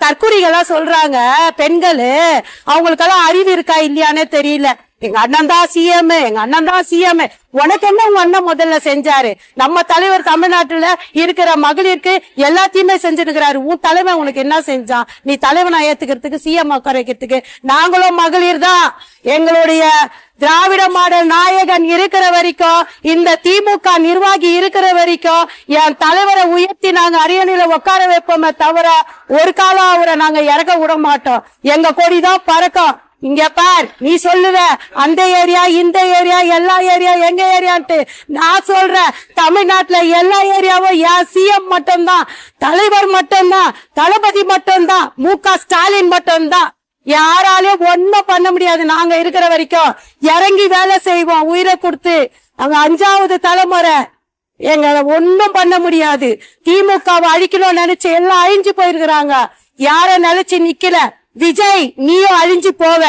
தற்குறிகளா சொல்றாங்க பெண்கள், அவங்களுக்கெல்லாம் அறிவு இருக்கா இல்லையானே தெரியல. எங்க அண்ணன் தான் சிஎம், எங்க அண்ணன் தான் சிஎம். உனக்கு என்ன உங்க அண்ணன் முதல்ல செஞ்சாரு? நம்ம தலைவர் தமிழ்நாட்டுல இருக்கிற மகளிருக்கு எல்லாத்தையுமே செஞ்சிருக்கிறாரு. உன் தலைவன் உனக்கு என்ன செஞ்சான்? நீ தலைவனா ஏத்துக்கிறதுக்கு, சிஎம் உட்கார வைக்கிறதுக்கு நாங்களும் மகளிர் தான். எங்களுடைய திராவிட மாடல் நாயகன் இருக்கிற வரைக்கும், இந்த திமுக நிர்வாகி இருக்கிற வரைக்கும் என் தலைவரை உயர்த்தி நாங்க அரியணையில உட்கார வைப்போமே தவிர ஒரு காலம் அவரை நாங்க இறக்க விட மாட்டோம். எங்க கொடிதான் பறக்கும். இங்க பார், நீ சொல்லுவ அந்த ஏரியா இந்த ஏரியா எல்லா ஏரியா எங்க ஏரியான்ட்டு. நான் சொல்றேன், தமிழ்நாட்டுல எல்லா ஏரியாவும் என் சிஎம் மட்டும்தான், தலைவர் மட்டும்தான், தளபதி மட்டும்தான், மு.க. ஸ்டாலின் மட்டும்தான். யாராலையும் ஒன்னும் பண்ண முடியாது. நாங்க இருக்கிற வரைக்கும் இறங்கி வேலை செய்வோம், உயிரை கொடுத்து. நாங்க 5வது தலைமுறை, எங்களை ஒன்னும் பண்ண முடியாது. திமுகவை அழிக்கணும்னு நினைச்சு எல்லாம் அழிஞ்சு போயிருக்கிறாங்க. யார நினைச்சு நிக்கல. விஜய், நீயும் அழிஞ்சு போவ.